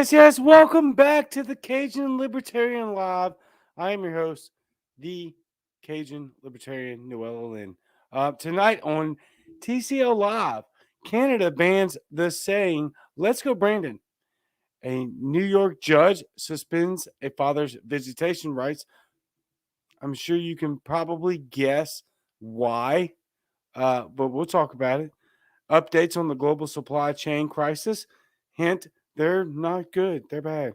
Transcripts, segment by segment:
Yes. Welcome back to the Cajun Libertarian Live. I am your host, the Cajun Libertarian Noella Lynn. Tonight on TCL Live, Canada bans the saying, "Let's go, Brandon." A New York judge suspends a father's visitation rights. I'm sure you can probably guess why, but we'll talk about it. Updates on the global supply chain crisis. Hint, they're not good, they're bad.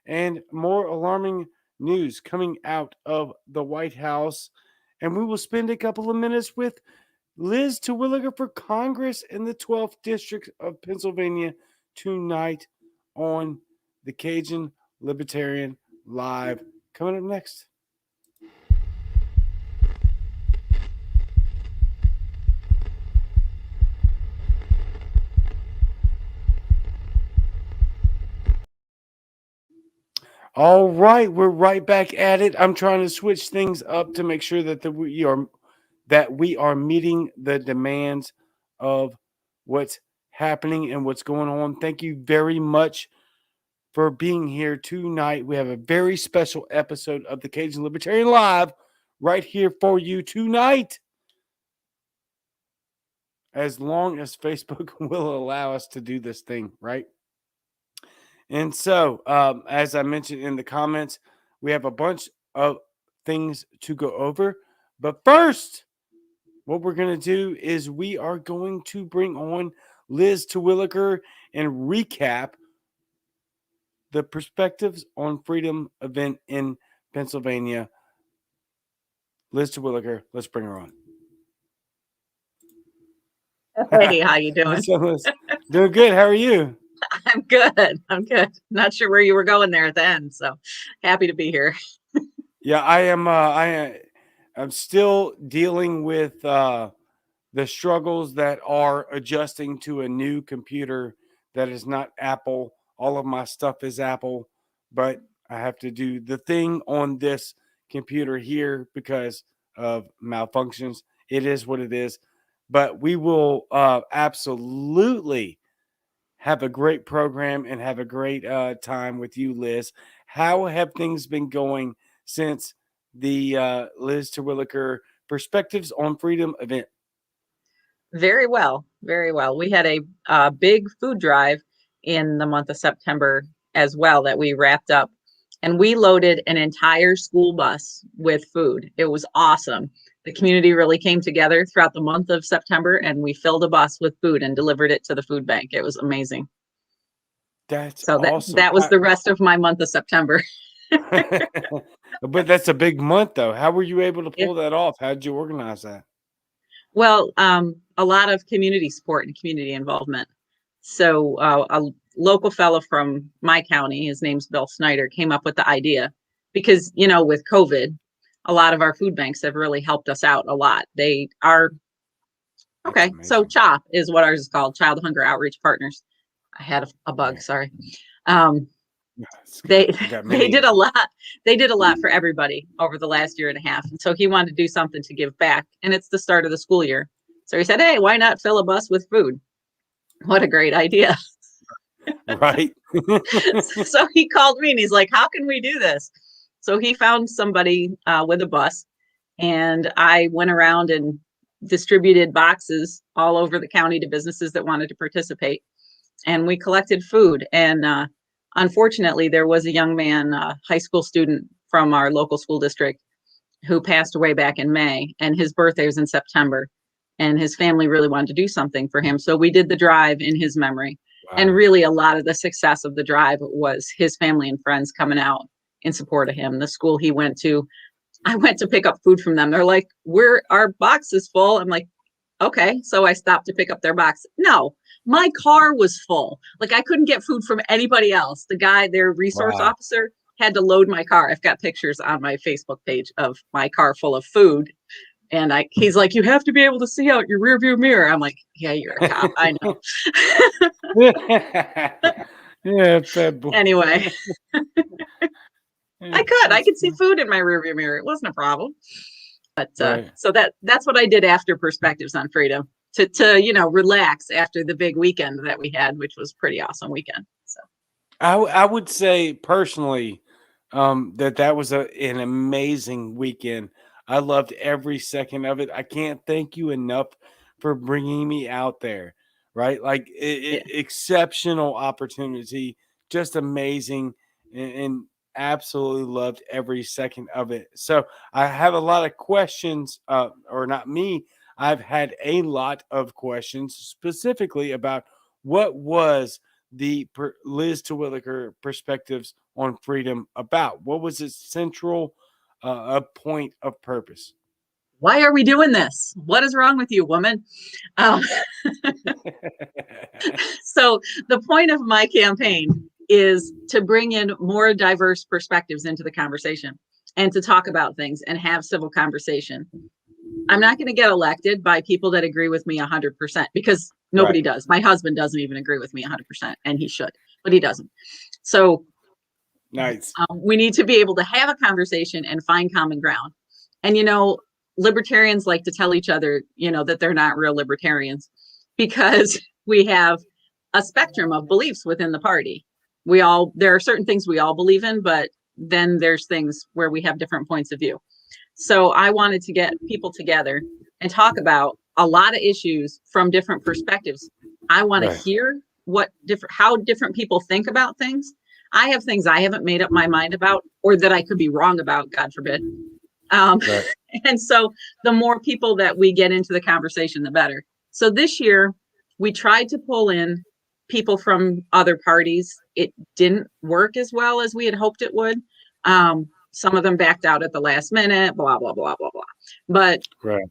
And more alarming news coming out of the White House. And we will spend a couple of minutes with Liz Terwilliger for Congress in the 12th District of Pennsylvania tonight on the Cajun Libertarian Live. Coming up next. All right, we're right back at it. I'm trying to switch things up to make sure that we are meeting the demands of what's happening and what's going on. Thank you very much for being here tonight. We have a very special episode of the Cajun Libertarian Live right here for you tonight. As long as Facebook will allow us to do this thing, right? And so, as I mentioned in the comments, we have a bunch of things to go over. But first, what we're going to do is we are going to bring on Liz Terwilliger and recap the Perspectives on Freedom event in Pennsylvania. Liz Terwilliger, let's bring her on. Hey, how you doing? Doing good. How are you? I'm good. Not sure where you were going there at the end, so happy to be here. Yeah, I am. I'm still dealing with the struggles that are adjusting to a new computer that is not Apple. All of my stuff is Apple, but I have to do the thing on this computer here because of malfunctions. It is what it is. But we will absolutely have a great program and have a great time with you, Liz. How have things been going since the Liz Terwilliger Perspectives on Freedom event? Very well. We had a big food drive in the month of September as well that we wrapped up, and we loaded an entire school bus with food. It was awesome. The community really came together throughout the month of September, and we filled a bus with food and delivered it to the food bank. It was amazing. That's awesome. That was the rest of my month of September. But that's a big month, though. How were you able to pull that off? How did you organize that? Well, a lot of community support and community involvement. So a local fellow from my county, his name's Bill Snyder, came up with the idea because, with COVID, a lot of our food banks have really helped us out a lot. They are, okay, so CHOP is what ours is called, Child Hunger Outreach Partners. I had a bug, sorry. They did a lot. They did a lot for everybody over the last year and a half. And so he wanted to do something to give back. And it's the start of the school year. So he said, hey, why not fill a bus with food? What a great idea. Right. So he called me and he's like, how can we do this? So he found somebody with a bus, and I went around and distributed boxes all over the county to businesses that wanted to participate. And we collected food. And unfortunately, there was a young man, a high school student from our local school district, who passed away back in May, and his birthday was in September. And his family really wanted to do something for him. So we did the drive in his memory. Wow. And really a lot of the success of the drive was his family and friends coming out in support of him. The school he went to, I went to pick up food from them. They're like, our box is full. I'm like, Okay, so I stopped to pick up their box. No, my car was full. Like I couldn't get food from anybody else. The guy, their resource Wow. officer, had to load my car. I've got pictures on my Facebook page of my car full of food. And he's like, you have to be able to see out your rearview mirror. I'm like, yeah, you're a cop. I know. Yeah, fat boy. Anyway, Yeah, I that's could see food in my rearview mirror. It wasn't a problem. But right. so that's what I did after Perspectives on Freedom to relax after the big weekend that we had, which was pretty awesome weekend. So I would say personally that was an amazing weekend. I loved every second of it. I can't thank you enough for bringing me out there. Right, like yeah. exceptional opportunity, just amazing, and absolutely loved every second of it. So I have a lot of questions, or not me. I've had a lot of questions specifically about what was the Liz Terwilliger perspectives on freedom about? What was its central a point of purpose? Why are we doing this? What is wrong with you, woman? Um, so the point of my campaign is to bring in more diverse perspectives into the conversation and to talk about things and have civil conversation. I'm not going to get elected by people that agree with me 100% because Right. nobody does. My husband doesn't even agree with me 100%, and he should, but he doesn't. So Nice. we need to be able to have a conversation and find common ground. And, libertarians like to tell each other, that they're not real libertarians because we have a spectrum of beliefs within the party. There are certain things we all believe in, but then there's things where we have different points of view. So I wanted to get people together and talk about a lot of issues from different perspectives. I want to Right. hear how different people think about things. I have things I haven't made up my mind about, or that I could be wrong about, God forbid. Um, Right. and so the more people that we get into the conversation, the better. So this year, we tried to pull in people from other parties. It didn't work as well as we had hoped it would. Some of them backed out at the last minute, blah, blah, blah, blah, blah. But Right.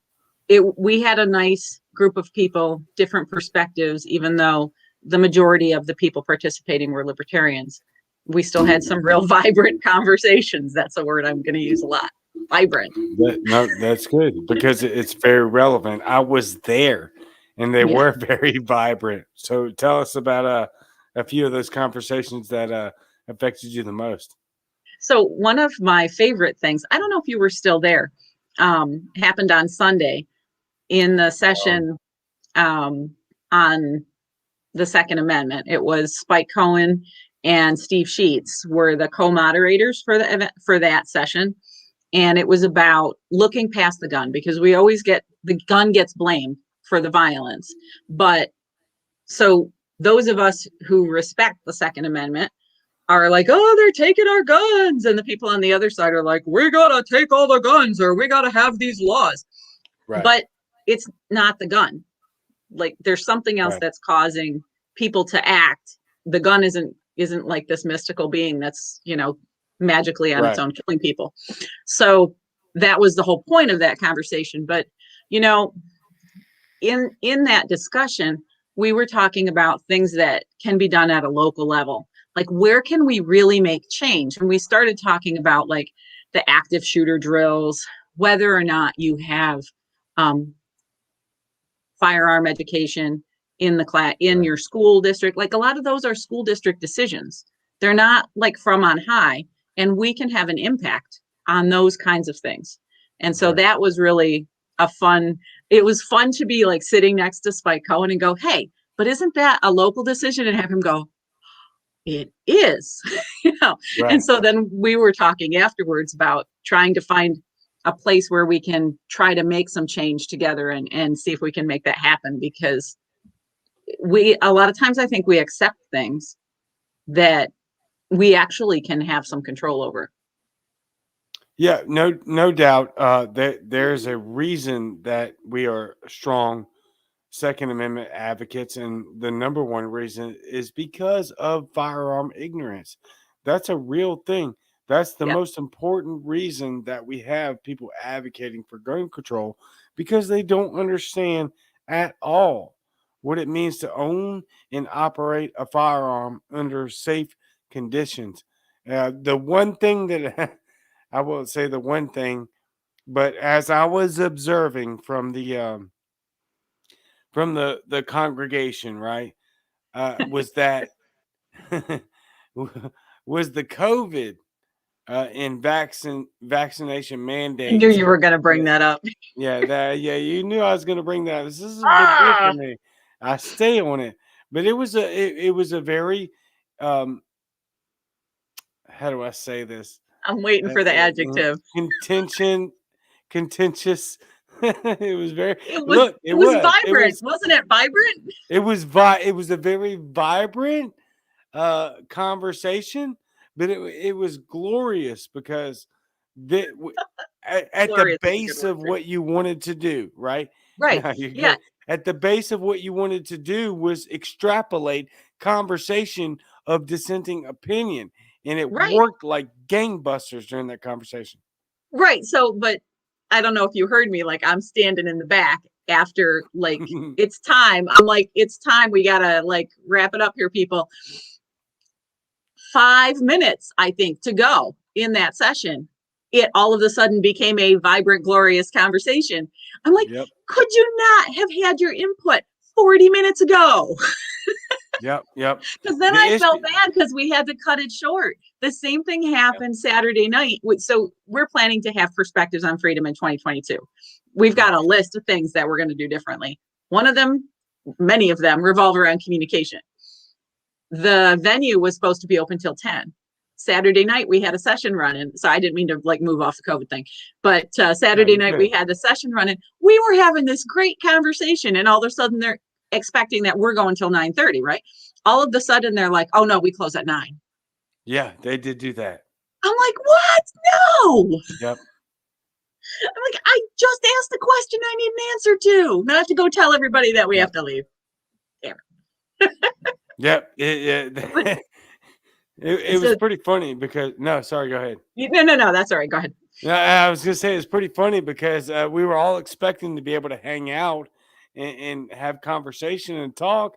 we had a nice group of people, different perspectives, even though the majority of the people participating were libertarians. We still had some real vibrant conversations. That's a word I'm going to use a lot. Vibrant. No, that's good because it's very relevant. I was there, and they Yeah. were very vibrant. So tell us about a few of those conversations that affected you the most. So one of my favorite things, I don't know if you were still there, happened on Sunday in the Um, session on the Second Amendment. It was Spike Cohen and Steve Sheets were the co-moderators for the event for that session. And it was about looking past the gun because we always get the gun gets blamed for the violence. But so those of us who respect the Second Amendment are like, oh, they're taking our guns. And the people on the other side are like, we gotta take all the guns or we gotta have these laws. right. But it's not the gun. Like there's something else Right. that's causing people to act. The gun isn't like this mystical being that's, magically on its Right. own killing people. So that was the whole point of that conversation. But, you know, in that discussion, we were talking about things that can be done at a local level. Like where can we really make change? And we started talking about like the active shooter drills, whether or not you have um, firearm education in the class in Right. your school district. Like a lot of those are school district decisions. They're not like from on high, and we can have an impact on those kinds of things. And so Right. that was really a fun. It was fun to be like sitting next to Spike Cohen and go, "Hey, but isn't that a local decision?" And have him go, "It is," you know. And Right. so then we were talking afterwards about trying to find a place where we can try to make some change together and see if we can make that happen because we a lot of times I think we accept things that we actually can have some control over. Yeah, no doubt. There's a reason that we are strong Second Amendment advocates, and the number one reason is because of firearm ignorance. That's a real thing. That's the Yeah. most important reason that we have people advocating for gun control because they don't understand at all what it means to own and operate a firearm under safe conditions. The one thing that I won't say the one thing, but as I was observing from the congregation, right, was that was the COVID and vaccination I knew mandates. you were going to bring Yeah, that up. yeah, you knew I was going to bring that. This is a big deal for Ah, me. I stay on it, but it was a very how do I say this? I'm waiting for the adjective. Contention, contentious. It was very It was look. it was vibrant, wasn't it? Vibrant? It was a very vibrant conversation, but it was glorious because the, at the Glorious is a good base word of for it. what you wanted to do, right? Right. Now you're Yeah. good. At the base of what you wanted to do was extrapolate conversation of dissenting opinion, and it Right. worked like gangbusters during that conversation. Right. So, but I don't know if you heard me. Like, I'm standing in the back after, like, it's time. I'm like, it's time. We gotta like wrap it up here, people. 5 minutes, I think, to go in that session. It all of a sudden became a vibrant, glorious conversation. I'm like, Yep, could you not have had your input 40 minutes ago? yep. Because then The I felt issue. bad because we had to cut it short. The same thing happened Saturday night. So we're planning to have perspectives on freedom in 2022. We've Yeah, got a list of things that we're going to do differently. One of them, many of them, revolve around communication. The venue was supposed to be open till 10. Saturday night we had a session running. So I didn't mean to like move off the COVID thing, but no, Saturday you're night we good. had the session running. We were having this great conversation, and all of a sudden they're expecting that we're going till 9:30, right? All of a sudden they're like, "Oh no, we close at 9." Yeah, they did do that. I'm like, "What? No!" Yep. I'm like, "I just asked the question I need an answer to. Now I have to go tell everybody that we have Yep. to leave." Damn Yep. it. It was So pretty funny because no, sorry, go ahead. no, that's all right. Go ahead. No, I was gonna say it's pretty funny because we were all expecting to be able to hang out and have conversation and talk,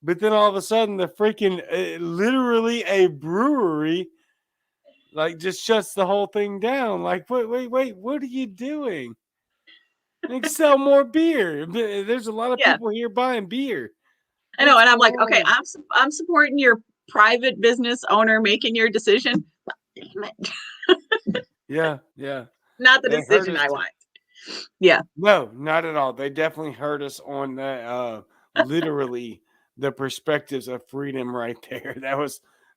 but then all of a sudden the freaking literally a brewery like just shuts the whole thing down. Like, wait, what are you doing? Like, sell more beer. There's a lot of Yeah, people here buying beer. I know, What's and I'm going like, okay, on? I'm supporting your private business owner making your decision. Damn it. Yeah. Not the They hurt decision us. I want. Yeah. No, not at all. They definitely hurt us on that. Literally, the perspectives of freedom right there.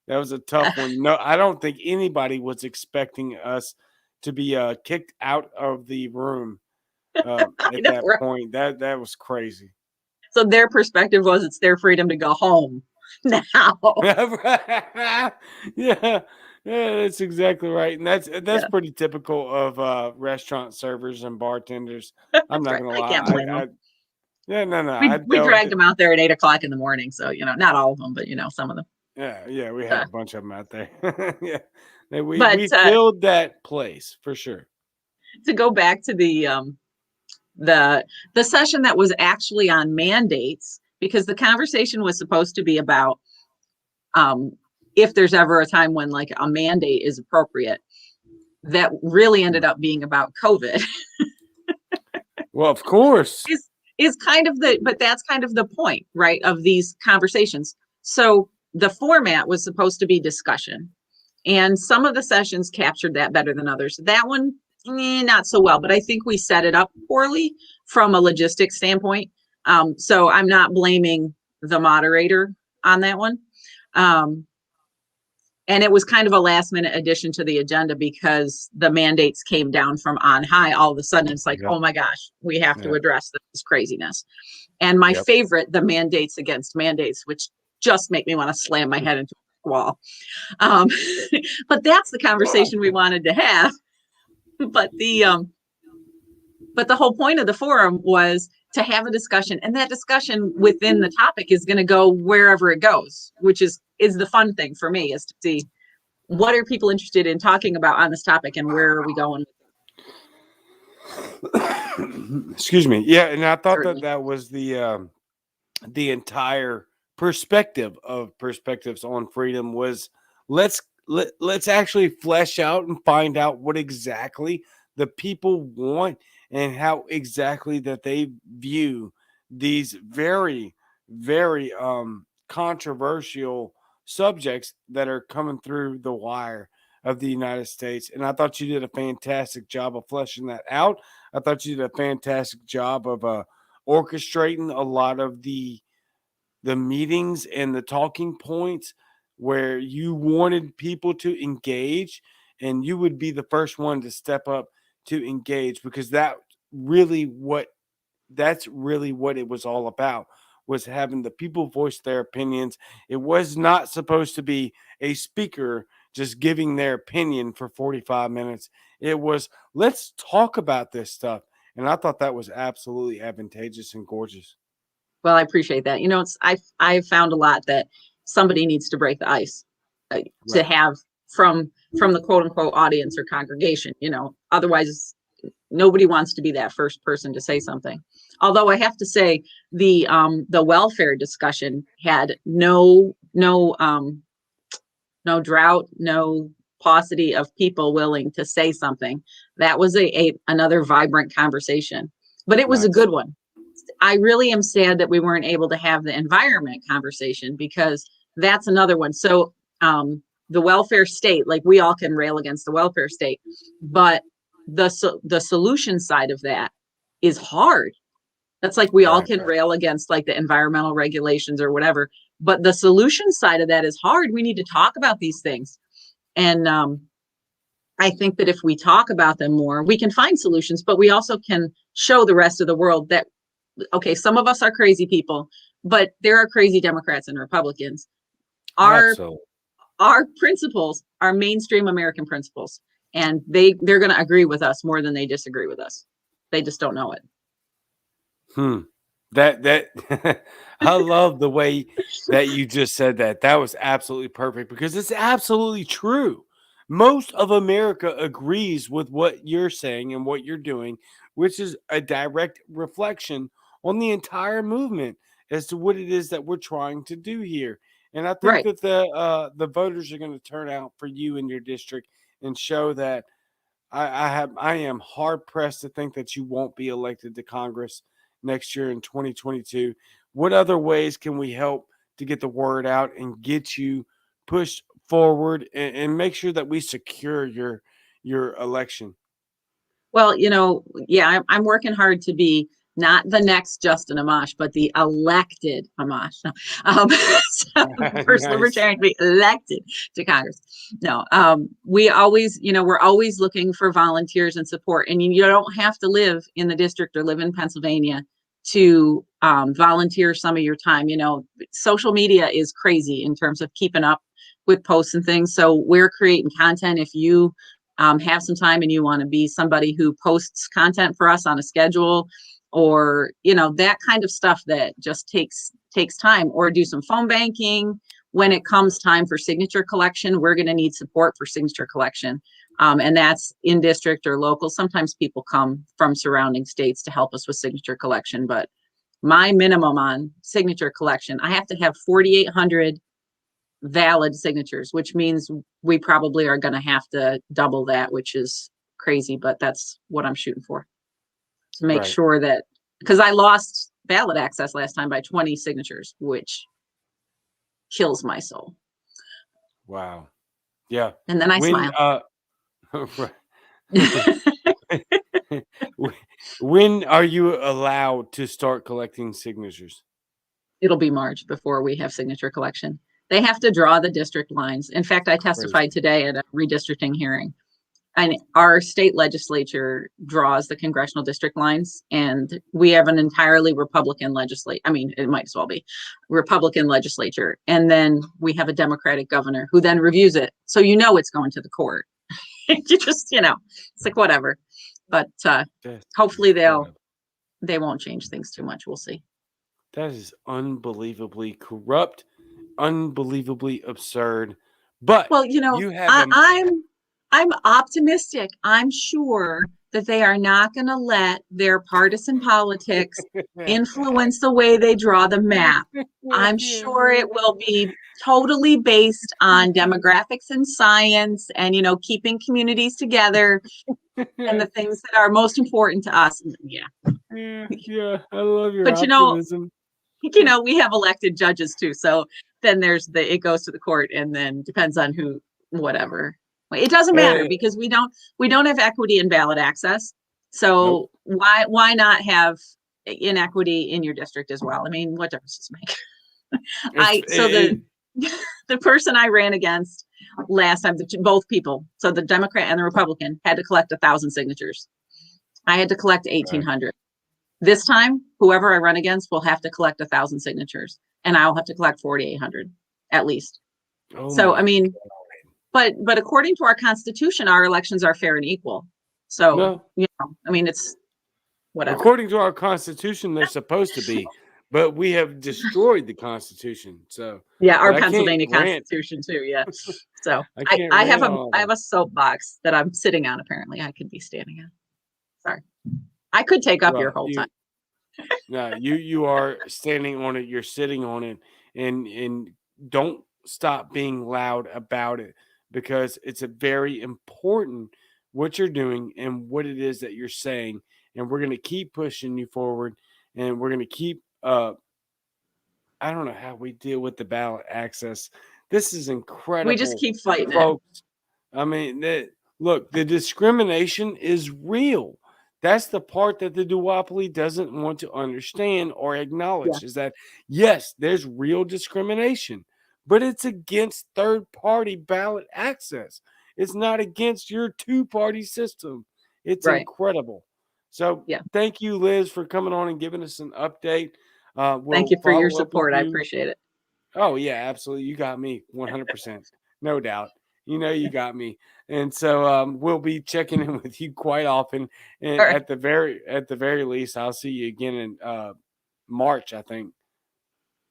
That was a tough one. No, I don't think anybody was expecting us to be kicked out of the room I at know, that right? point. That was crazy. So their perspective was it's their freedom to go home now. yeah, yeah, that's exactly right, and that's Yeah, pretty typical of restaurant servers and bartenders. I'm that's not right. gonna I can't lie. blame them. Yeah, no, We I we don't. dragged them out there at 8 o'clock in the morning. So not all of them, but some of them. Yeah, we had Uh, a bunch of them out there. Yeah, but we filled that place for sure. to go back to the the session that was actually on mandates, because the conversation was supposed to be about um, if there's ever a time when like a mandate is appropriate. That really ended up being about COVID. Well, of course. is is kind of but that's kind of the point, right, of these conversations. So the format was supposed to be discussion, and some of the sessions captured that better than others. That one, not so well, but I think we set it up poorly from a logistics standpoint. So I'm not blaming the moderator on that one. Um, and it was kind of a last minute addition to the agenda because the mandates came down from on high. All of a sudden it's like, Yep. oh my gosh, we have to Yeah. address this craziness. And my Yep. favorite, the mandates against mandates, which just make me want to slam my head into a wall. um, but that's the conversation we wanted to have. but the um, but the whole point of the forum was to have a discussion, and that discussion within the topic is going to go wherever it goes, which is the fun thing for me, is to see what are people interested in talking about on this topic and where are we going. Excuse me. Yeah, and I thought that Certainly. that was the entire perspective of perspectives on freedom was let's actually flesh out and find out what exactly the people want and how exactly that they view these very controversial subjects that are coming through the wire of the United States. And I thought you did a fantastic job of fleshing that out. I thought you did a fantastic job of orchestrating a lot of the meetings and the talking points where you wanted people to engage, and you would be the first one to step up to engage, because really what that's really what it was all about, was having the people voice their opinions. It was not supposed to be a speaker just giving their opinion for 45 minutes. It was, let's talk about this stuff. And I thought that was absolutely advantageous and gorgeous. Well, I appreciate that. I've found a lot that somebody needs to break the ice to Right. have from from the quote unquote audience or congregation. Otherwise nobody wants to be that first person to say something. Although I have to say the welfare discussion had no drought, no paucity of people willing to say something. That was a another vibrant conversation, but it was a Nice. good one. I really am sad that we weren't able to have the environment conversation, because that's another one. So the welfare state, like, we all can rail against the welfare state, but the solution side of that is hard. That's like we all Right. can rail against like the environmental regulations or whatever, but the solution side of that is hard. We need to talk about these things. And I think that if we talk about them more, we can find solutions, but we also can show the rest of the world that, okay, some of us are crazy people, but there are crazy Democrats and Republicans. Our Absolutely. our principles are mainstream American principles, and they're going to agree with us more than they disagree with us. They just don't know it. Hmm. That I love the way that you just said that. That was absolutely perfect, because it's absolutely true. Most of America agrees with what you're saying and what you're doing, which is a direct reflection on the entire movement as to what it is that we're trying to do here. And I think Right. that the voters are going to turn out for you in your district and show that I am hard pressed to think that you won't be elected to Congress next year in 2022. What other ways can we help to get the word out and get you pushed forward, and make sure that we secure your election? Well, yeah, I'm working hard to be not the next Justin Amash, but the elected Amash. No, so first Nice. libertarian to be elected to Congress. No, we always, we're always looking for volunteers and support. And you don't have to live in the district or live in Pennsylvania to volunteer some of your time. Social media is crazy in terms of keeping up with posts and things. So we're creating content. If you have some time and you want to be somebody who posts content for us on a schedule, or that kind of stuff that just takes time, or do some phone banking when it comes time for signature collection. We're going to need support for signature collection, and that's in district or local. Sometimes people come from surrounding states to help us with signature collection, but my minimum on signature collection, I have to have 4,800 valid signatures, which means we probably are going to have to double that, which is crazy, but that's what I'm shooting for, to make Right. sure that, because I lost ballot access last time by 20 signatures, which kills my soul. Wow. Yeah. And then I When smile. right. When are you allowed to start collecting signatures? It'll be March before we have signature collection. They have to draw the district lines. In fact, I testified Crazy. today at a redistricting hearing, and our state legislature draws the congressional district lines, and we have an entirely Republican legislature. I mean, it might as well be Republican legislature. And then we have a Democratic governor who then reviews it. So it's going to the court. You just, it's like whatever. But That's hopefully incredible. they won't change things too much. We'll see. That is unbelievably corrupt, unbelievably absurd. But Well, you have a I'm optimistic. I'm sure that they are not going to let their partisan politics influence the way they draw the map. I'm sure it will be totally based on demographics and science and, keeping communities together and the things that are most important to us. Yeah. Yeah, I love your But, optimism. we have elected judges too. So then it goes to the court and then depends on who, whatever. It doesn't matter because we don't have equity in ballot access. So Nope. why not have inequity in your district as well? I mean, what difference does it make? The person I ran against last time, both people, so the Democrat and the Republican, had to collect 1,000 signatures. I had to collect 1,800. This time, whoever I run against will have to collect 1,000 signatures, and I'll have to collect 4,800 at least. So, I mean, but according to our Constitution, our elections are fair and equal. So, I mean, it's whatever. According to our Constitution, they're supposed to be, but we have destroyed the Constitution. So yeah, our Pennsylvania Constitution too. Yeah. So I have a soapbox that I'm sitting on. Apparently, I could be standing on. Sorry, I could take up your whole time. No, you are standing on it. You're sitting on it, and don't stop being loud about it because it's a very important what you're doing and what it is that you're saying, and we're going to keep pushing you forward, and we're going to keep. I don't know how we deal with the ballot access. This is incredible. We just keep fighting folks. I mean, look, the discrimination is real. That's the part that the duopoly doesn't want to understand or acknowledge is that, yes, there's real discrimination, but it's against third-party ballot access. It's not against your two-party system. It's incredible. So thank you, Liz, for coming on and giving us an update. Thank you for your support. I appreciate it. Oh, yeah, absolutely. You got me 100%. No doubt. You got me. And so we'll be checking in with you quite often. And at the very least, I'll see you again in March, I think.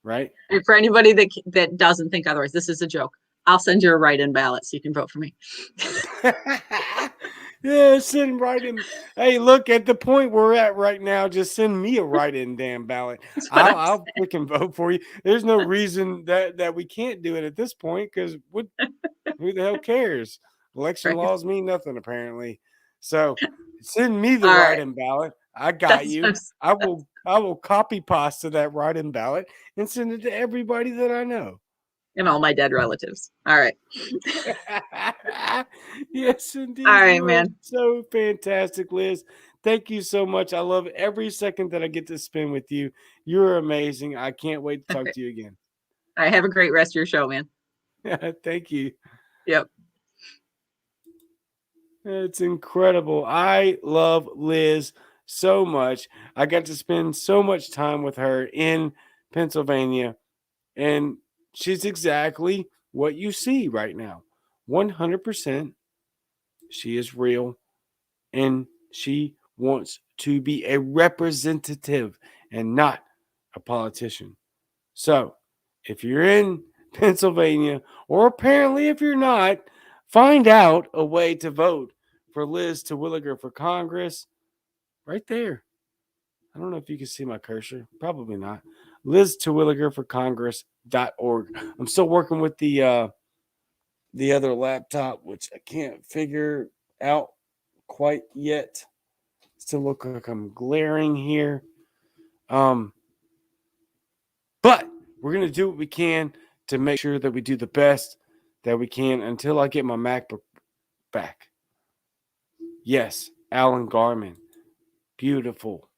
Right? And for anybody that doesn't think otherwise, this is a joke. I'll send you a write-in ballot so you can vote for me. Yeah, send write-in. Hey, look, at the point we're at right now, just send me a write-in damn ballot. I'll freaking vote for you. There's no reason that we can't do it at this point because who the hell cares? Election laws mean nothing apparently. So send me the write-in ballot. I got you. I will copy pasta that write-in ballot and send it to everybody that I know. And all my dead relatives. All right. Yes, indeed. All right, man. So fantastic, Liz. Thank you so much. I love every second that I get to spend with you. You're amazing. I can't wait to talk to you again. All right. Have a great rest of your show, man. Thank you. Yep. It's incredible. I love Liz so much. I got to spend so much time with her in Pennsylvania, and she's exactly what you see right now. 100%. She is real, and she wants to be a representative and not a politician. So, if you're in Pennsylvania, or apparently if you're not, find out a way to vote for Liz Terwilliger for Congress right there. I don't know if you can see my cursor. Probably not. Liz Terwilliger for Congress.org. I'm still working with the other laptop, which I can't figure out quite yet. Still look like I'm glaring here. But we're going to do what we can to make sure that we do the best that we can until I get my MacBook back. Yes, Alan Garman. Beautiful.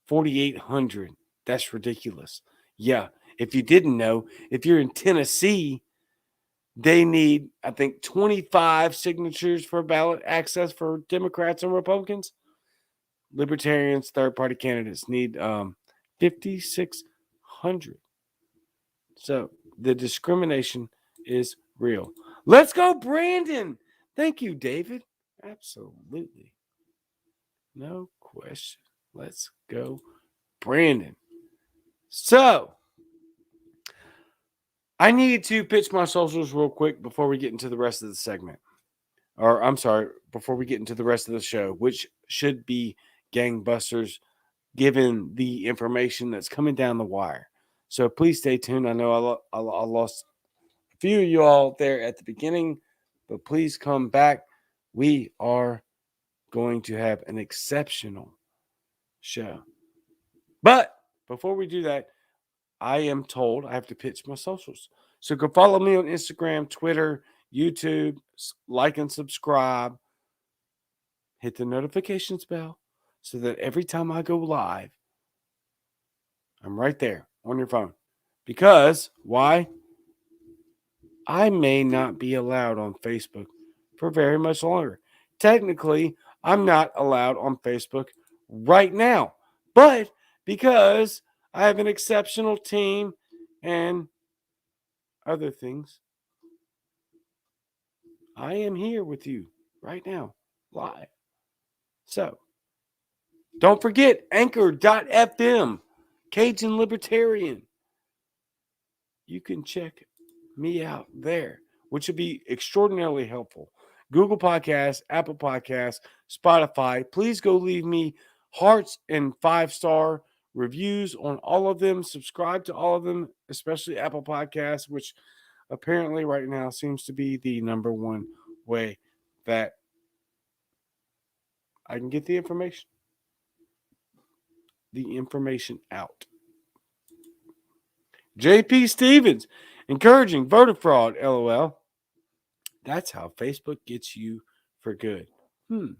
4,800. That's ridiculous. Yeah, if you didn't know, if you're in Tennessee, they need, I think, 25 signatures for ballot access for Democrats and Republicans. Libertarians, third-party candidates need 5,600. So the discrimination is real. Let's go, Brandon. Thank you, David. Absolutely. No question. Let's go, Brandon. So I need to pitch my socials real quick before we get into the rest of the segment. Or I'm sorry, before we get into the rest of the show, which should be gangbusters given the information that's coming down the wire. So please stay tuned. I know I lost a few of you all there at the beginning, but please come back. We are going to have an exceptional show. But before we do that, I am told I have to pitch my socials. So go follow me on Instagram, Twitter, YouTube, like and subscribe, hit the notifications bell so that every time I go live, I'm right there on your phone. Because why? I may not be allowed on Facebook for very much longer. Technically, I'm not allowed on Facebook right now. But because I have an exceptional team and other things, I am here with you right now, live. So don't forget anchor.fm, Cajun Libertarian. You can check me out there, which would be extraordinarily helpful. Google Podcasts, Apple Podcasts, Spotify. Please go leave me hearts and 5-star reviews on all of them. Subscribe to all of them, especially Apple Podcasts, which apparently right now seems to be the number one way that I can get the information out. JP Stevens, encouraging voter fraud, LOL. That's how Facebook gets you for good. I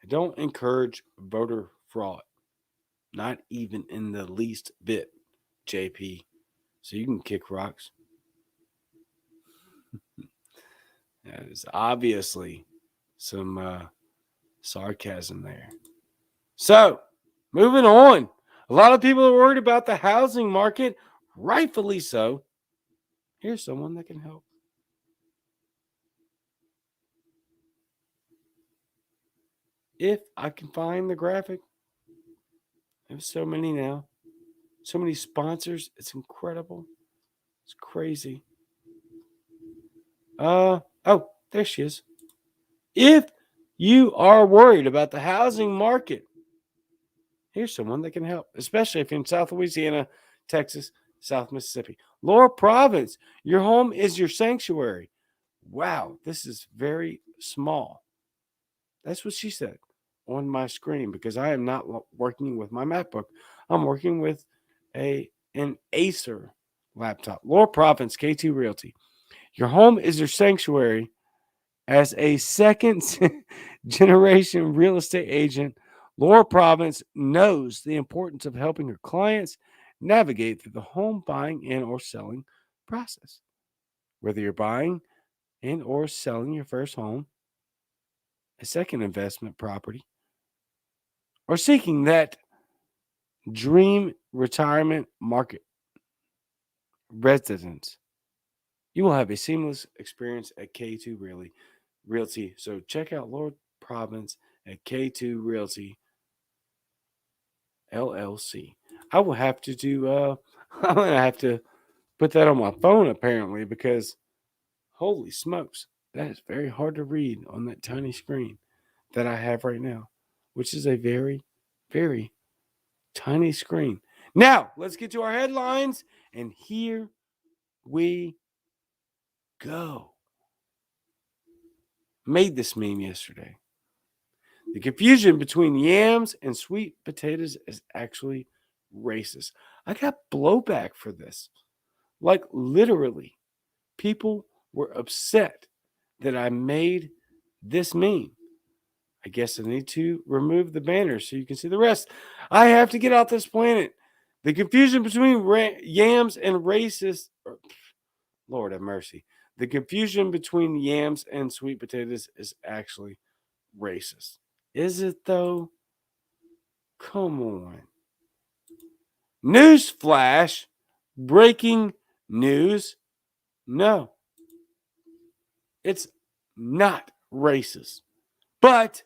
don't encourage voter fraud. Not even in the least bit, JP. So you can kick rocks. That is obviously some sarcasm there. So, moving on. A lot of people are worried about the housing market, rightfully so. Here's someone that can help. If I can find the graphic, there's so many now. So many sponsors. It's incredible. It's crazy. Oh, there she is. If you are worried about the housing market, here's someone that can help, especially if you're in South Louisiana, Texas, South Mississippi. Laura Province, your home is your sanctuary. Wow, this is very small. That's what she said on my screen because I am not working with my MacBook. I'm working with an Acer laptop. Laura Province, K2 Realty. Your home is your sanctuary. As a second generation real estate agent, Laura Province knows the importance of helping her clients navigate through the home buying and or selling process. Whether you're buying and or selling your first home, a second investment property, or seeking that dream retirement market residence, you will have a seamless experience at K2 Realty. So check out Laura Province at K2 Realty LLC. I will have to do. I'm gonna have to put that on my phone apparently because holy smokes, that is very hard to read on that tiny screen that I have right now, which is a very, very tiny screen. Now let's get to our headlines, and here we go. Made this meme yesterday. The confusion between yams and sweet potatoes is actually racist. I got blowback for this. Like, literally, people were upset that I made this meme. I guess I need to remove the banner so you can see the rest. I have to get off this planet. The confusion between yams and racist. Lord have mercy. The confusion between yams and sweet potatoes is actually racist. Is it though? Come on. Newsflash. Breaking news. No, it's not racist. But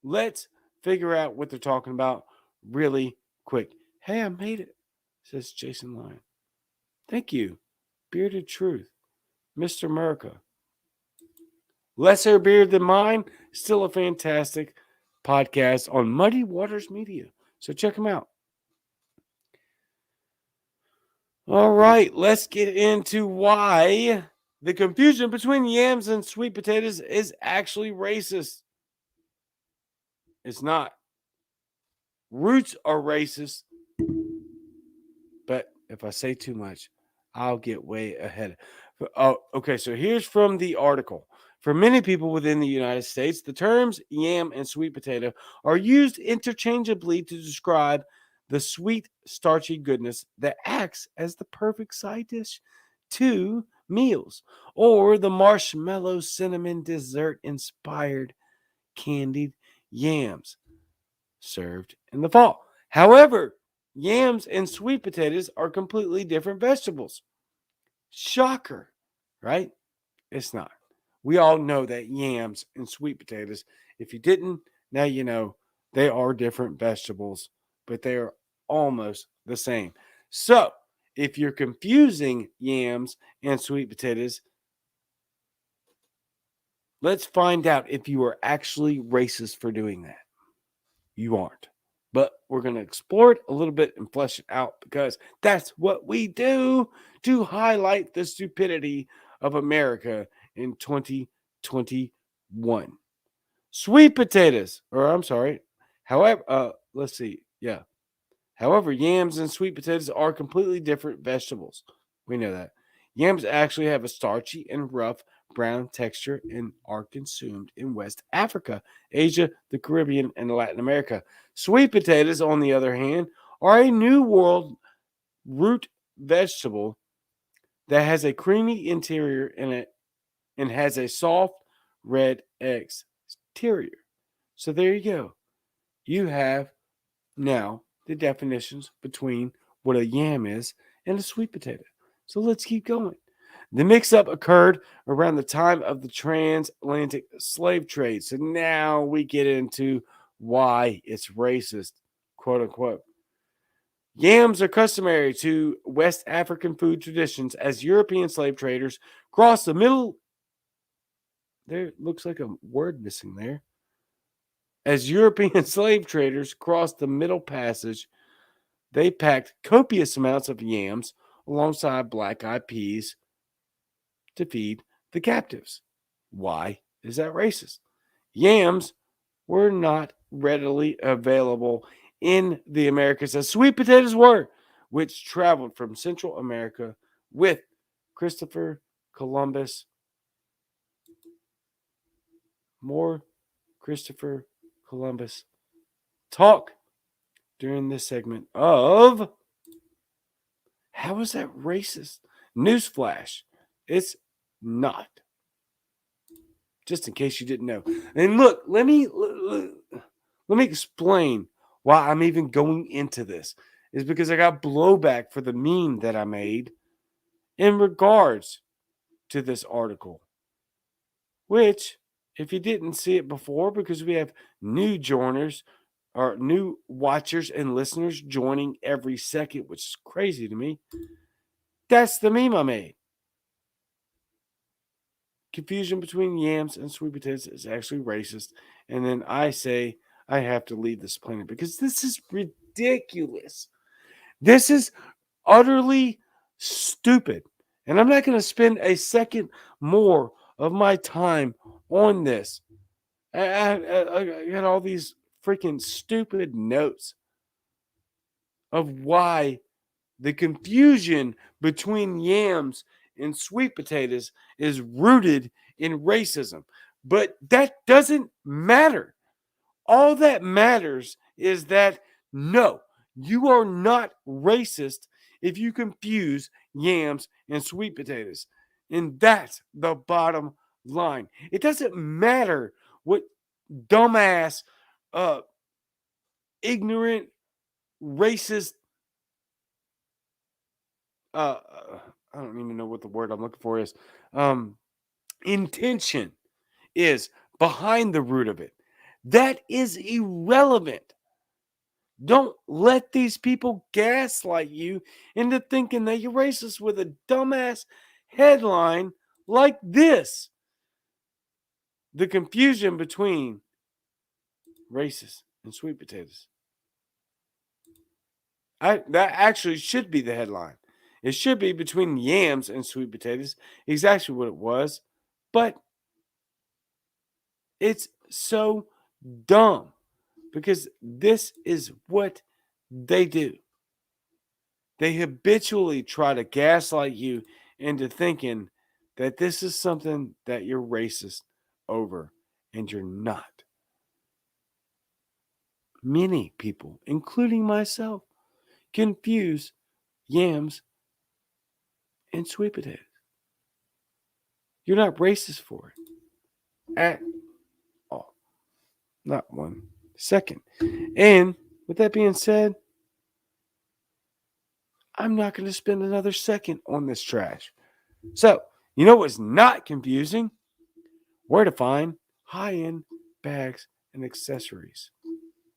let's figure out what they're talking about really quick. Hey, I made it, says Jason Lyon. Thank you. Bearded Truth. Mr. America. Lesser beer than mine, still a fantastic podcast on Muddy Waters Media. So check them out. All right, let's get into why the confusion between yams and sweet potatoes is actually racist. It's not. Roots are racist, but if I say too much, I'll get way ahead. Oh, okay. So here's from the article. For many people within the United States, the terms yam and sweet potato are used interchangeably to describe the sweet, starchy goodness that acts as the perfect side dish to meals, or the marshmallow cinnamon dessert inspired candied yams served in the fall. However, yams and sweet potatoes are completely different vegetables. Shocker, right? It's not. We all know that yams and sweet potatoes, if you didn't, now you know they are different vegetables, but they are almost the same. So, if you're confusing yams and sweet potatoes, let's find out if you are actually racist for doing that. You aren't. But we're going to explore it a little bit and flesh it out because that's what we do to highlight the stupidity of America in 2021. Sweet potatoes, or I'm sorry, however, let's see, yeah. However, yams and sweet potatoes are completely different vegetables. We know that. Yams actually have a starchy and rough brown texture and are consumed in West Africa, Asia, the Caribbean, and Latin America. Sweet potatoes, on the other hand, are a New World root vegetable that has a creamy interior and has a soft red exterior. So there you go. You have now the definitions between what a yam is and a sweet potato. So let's keep going. The mix up occurred around the time of the transatlantic slave trade. So now we get into why it's racist, quote unquote. Yams are customary to West African food traditions as European slave traders crossed the middle. There looks like a word missing there. As European slave traders crossed the Middle Passage, they packed copious amounts of yams alongside black eyed peas to feed the captives. Why is that racist? Yams were not readily available in the Americas as sweet potatoes were, which traveled from Central America with Christopher Columbus. More Christopher Columbus talk during this segment of how is that racist? Newsflash, it's not. Just in case you didn't know. And look, let me explain why I'm even going into this. Is because I got blowback for the meme that I made in regards to this article. Which, if you didn't see it before, because we have new joiners or new watchers and listeners joining every second, which is crazy to me. That's the meme I made. Confusion between yams and sweet potatoes is actually racist. And then I say I have to leave this planet because this is ridiculous. This is utterly stupid. And I'm not going to spend a second more of my time on this. I got all these freaking stupid notes of why the confusion between yams and sweet potatoes is rooted in racism. But that doesn't matter. All that matters is that no, you are not racist if you confuse yams and sweet potatoes. And that's the bottom line. It doesn't matter what dumbass, uh, ignorant, racist, uh, I don't even know what the word I'm looking for is, um, intention is behind the root of it. That is irrelevant. Don't let these people gaslight you into thinking that you're racist with a dumbass headline like this. the confusion between racist and sweet potatoes. That actually should be the headline. It should be between yams and sweet potatoes, exactly what it was. But it's so dumb because this is what they do. They habitually try to gaslight you into thinking that this is something that you're racist over, and you're not. Many people, including myself, confuse yams and sweet potatoes. You're not racist for it at all. Not 1 second. And with that being said, I'm not going to spend another second on this trash. So, you know what's not confusing? Where to find high-end bags and accessories.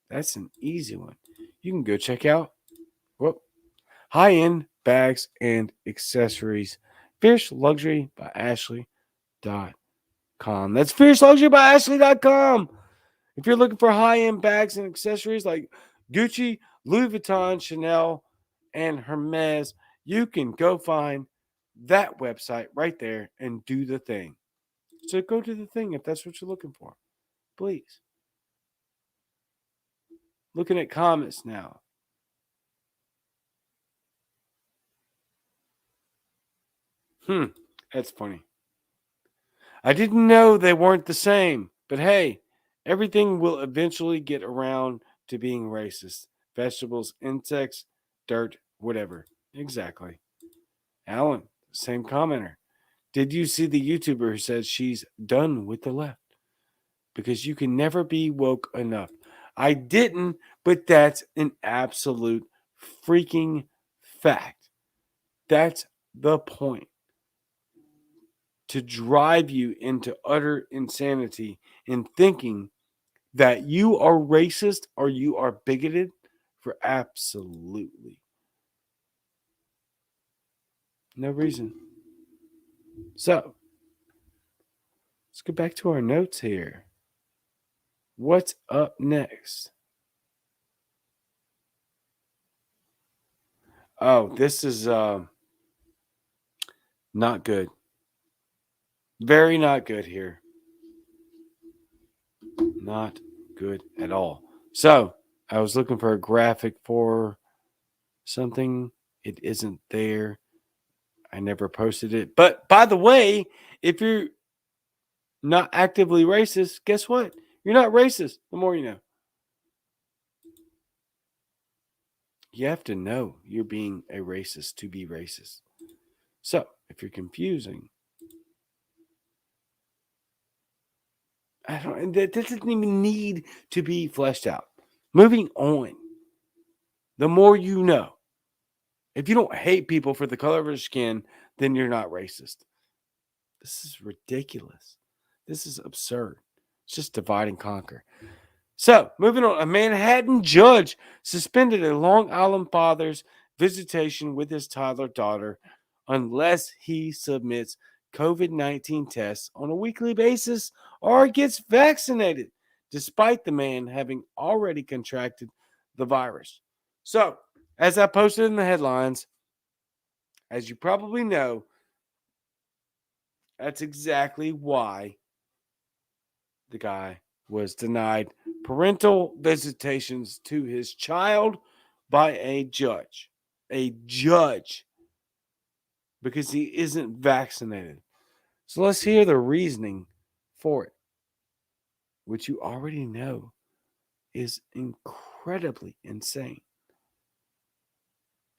That's an easy one. You can go check out high-end bags and accessories. Fierce Luxury by Ashley.com. That's Fierce Luxury by Ashley.com. If you're looking for high-end bags and accessories like Gucci, Louis Vuitton, Chanel, and Hermes, you can go find that website right there and do the thing. So go do the thing if that's what you're looking for. Please. Looking at comments now. That's funny. I didn't know they weren't the same, but hey, everything will eventually get around to being racist. Vegetables, insects, dirt, whatever. Exactly. Alan, same commenter. Did you see the YouTuber who said she's done with the left? Because you can never be woke enough. I didn't, but that's an absolute freaking fact. That's the point. To drive you into utter insanity in thinking that you are racist or you are bigoted for absolutely no reason. So, let's get back to our notes here. What's up next? Oh, this is not good. Very not good here. Not good at all. So, I was looking for a graphic for something. It isn't there. I never posted it. But by the way, if you're not actively racist, guess what? You're not racist. The more you know. You have to know you're being a racist to be racist. So, if you're confusing, that doesn't even need to be fleshed out. Moving on. The more you know. If you don't hate people for the color of their skin, then you're not racist. This is ridiculous. This is absurd. It's just divide and conquer. So, moving on, a Manhattan judge suspended a Long Island father's visitation with his toddler daughter unless he submits COVID-19 tests on a weekly basis or gets vaccinated, despite the man having already contracted the virus. So, as I posted in the headlines, as you probably know, that's exactly why the guy was denied parental visitations to his child by a judge. A judge. Because he isn't vaccinated. So let's hear the reasoning for it, which you already know is incredibly insane.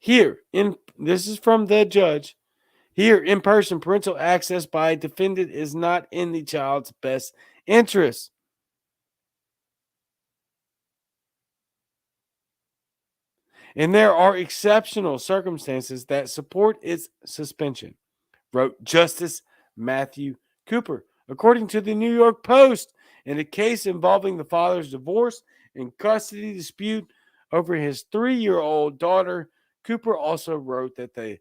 This is from the judge. Here, in person, parental access by a defendant is not in the child's best interest. And there are exceptional circumstances that support its suspension, wrote Justice Matthew Cooper, according to the New York Post. In a case involving the father's divorce and custody dispute over his 3-year-old daughter, Cooper also wrote that the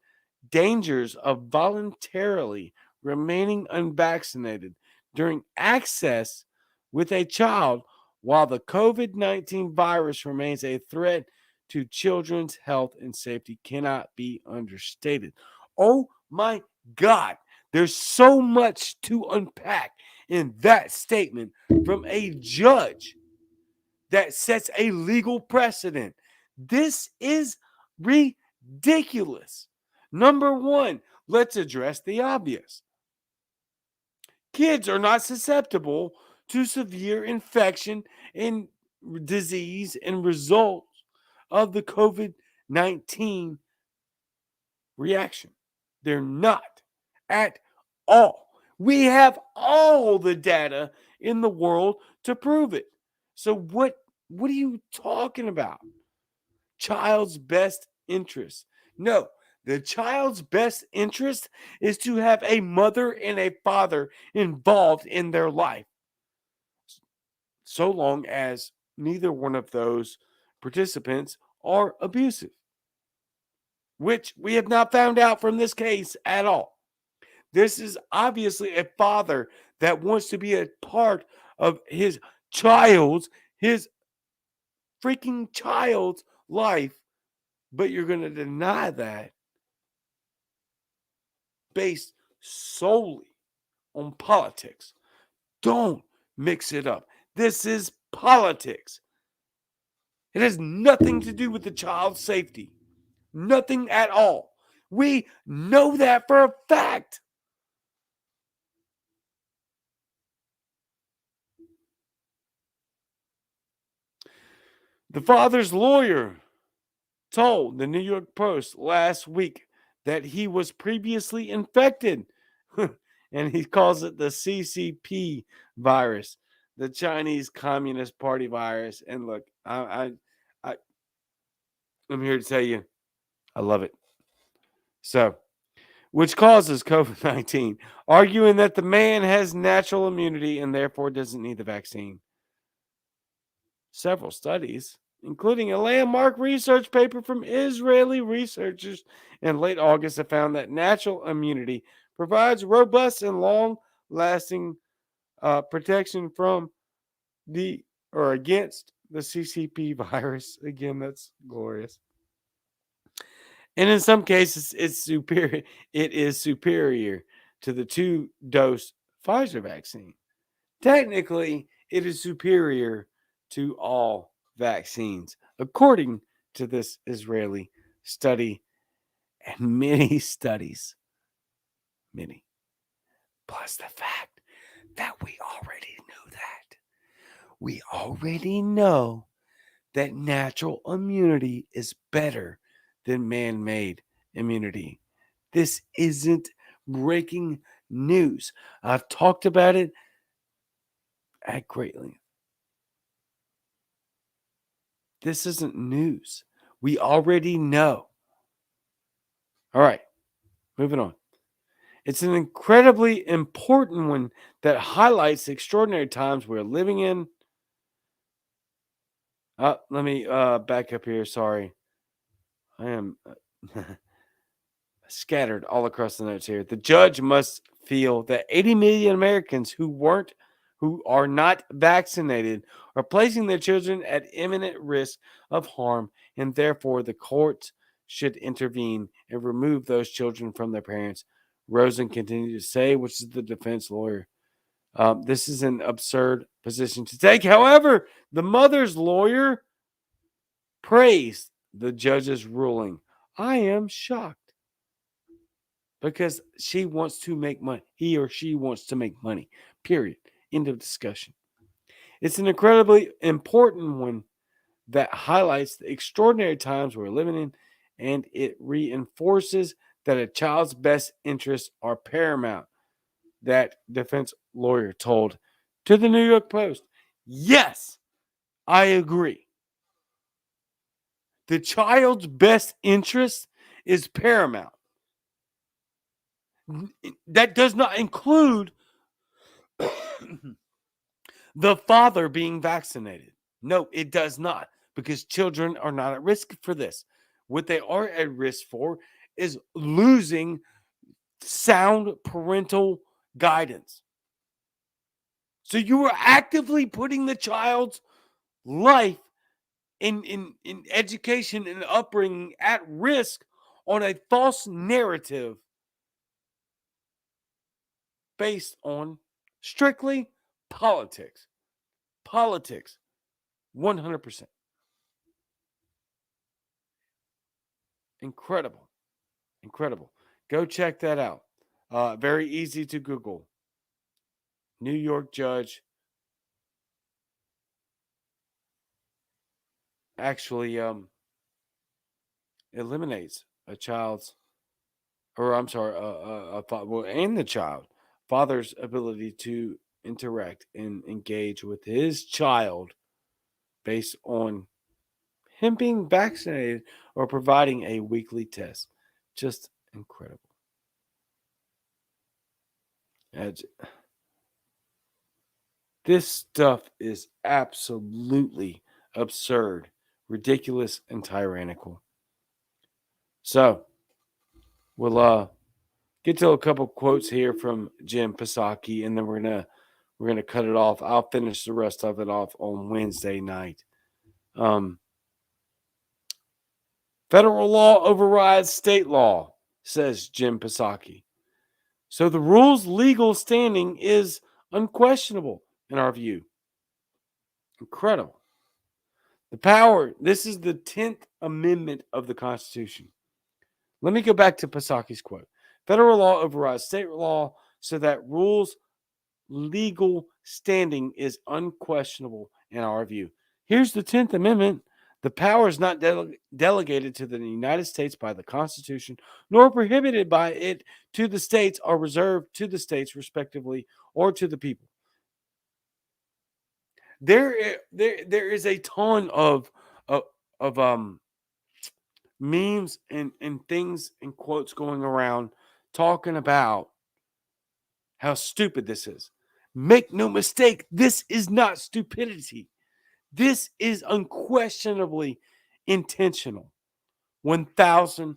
dangers of voluntarily remaining unvaccinated during access with a child while the COVID-19 virus remains a threat to children's health and safety cannot be understated. Oh my God, there's so much to unpack in that statement from a judge that sets a legal precedent. This is ridiculous. Number one, let's address the obvious. Kids are not susceptible to severe infection and disease and results of the COVID 19 reaction. They're not at all. We have all the data in the world to prove it. So what are you talking about? Child's best interest. No, the child's best interest is to have a mother and a father involved in their life, so long as neither one of those participants are abusive, which we have not found out from this case at all. This is obviously a father that wants to be a part of his freaking child's life, but you're going to deny that based solely on politics. Don't mix it up. This is politics. It has nothing to do with the child's safety. Nothing at all. We know that for a fact. The father's lawyer told the New York Post last week that he was previously infected, and he calls it the CCP virus, the Chinese Communist Party virus. And look, I'm here to tell you, I love it. So, which causes COVID 19, arguing that the man has natural immunity and therefore doesn't need the vaccine. Several studies, including a landmark research paper from Israeli researchers in late August, have found that natural immunity provides robust and long lasting protection from the or against the CCP virus. Again, that's glorious. And in some cases, it's superior. It is superior to the 2-dose Pfizer vaccine. Technically, it is superior to all vaccines, according to this Israeli study and many studies. Many. Plus the fact that we already knew that. We already know that natural immunity is better than man made immunity. This isn't breaking news. I've talked about it at great length. This isn't news. We already know. All right, moving on. It's an incredibly important one that highlights the extraordinary times we're living in. Let me back up here. Sorry. I am scattered all across the notes here. The judge must feel that 80 million Americans who are not vaccinated are placing their children at imminent risk of harm, and therefore the courts should intervene and remove those children from their parents. Rosen continued to say, which is the defense lawyer. This is an absurd position to take. However, the mother's lawyer praised the judge's ruling. I am shocked because she wants to make money. He or she wants to make money. Period. End of discussion. It's an incredibly important one that highlights the extraordinary times we're living in, and it reinforces that a child's best interests are paramount, that defense lawyer told to the New York Post. Yes, I agree. The child's best interest is paramount. That does not include the father being vaccinated. No, it does not, because children are not at risk for this. What they are at risk for is losing sound parental guidance. So you are actively putting the child's life in education and upbringing at risk on a false narrative based on strictly politics. Politics. 100%. Incredible. Incredible. Go check that out. Very easy to Google. New York judge actually eliminates a child's, or I'm sorry, well, and the child, father's ability to interact and engage with his child based on him being vaccinated or providing a weekly test. Just incredible. This stuff is absolutely absurd, ridiculous, and tyrannical. So we'll get to a couple quotes here from Jim Psaki, and then we're gonna cut it off. I'll finish the rest of it off on Wednesday night. Federal law overrides state law, says Jim Psaki. So the rule's legal standing is unquestionable in our view. Incredible. The power, this is the 10th Amendment of the Constitution. Let me go back to Psaki's quote. Federal law overrides state law so that rules legal standing is unquestionable in our view. Here's the 10th Amendment. The power is not delegated to the United States by the Constitution, nor prohibited by it to the states or reserved to the states respectively or to the people. There is a ton of memes and things and quotes going around talking about how stupid this is. Make no mistake, this is not stupidity. This is unquestionably intentional. 1000%.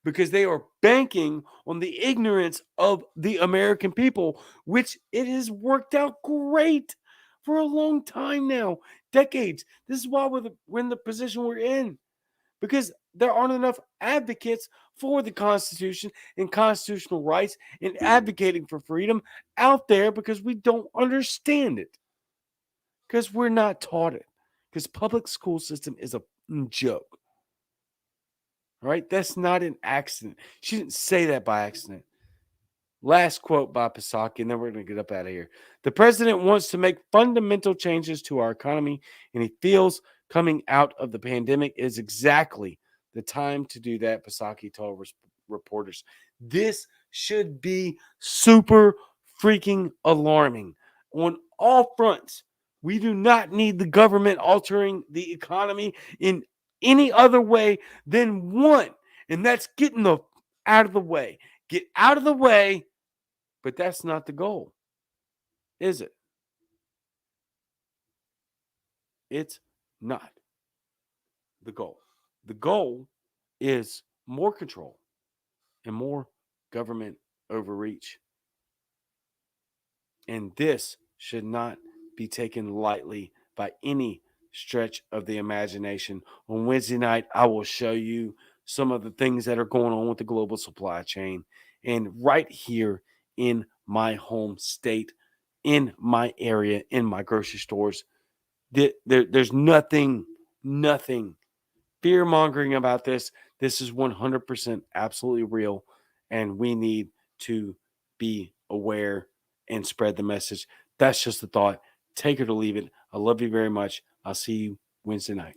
Because they are banking on the ignorance of the American people, which it has worked out great for a long time now, decades. This is why we're in the position we're in, because there aren't enough advocates for the Constitution and constitutional rights and advocating for freedom out there because we don't understand it, because we're not taught it, because public school system is a joke. All right, that's not an accident. She didn't say that by accident. Last quote by Psaki, and then we're going to get up out of here. The president wants to make fundamental changes to our economy, and he feels coming out of the pandemic is exactly the time to do that, Psaki told reporters. This should be super freaking alarming on all fronts. We do not need the government altering the economy in any other way than one, and that's getting the out of the way. Get out of the way, but that's not the goal, is it? It's not the goal. The goal is more control and more government overreach. And this should not be taken lightly by any stretch of the imagination. On Wednesday night, I will show you some of the things that are going on with the global supply chain. And right here in my home state, in my area, in my grocery stores, there's nothing fear mongering about this. This is 100% absolutely real. And we need to be aware and spread the message. That's just a thought. Take it or leave it. I love you very much. I'll see you Wednesday night.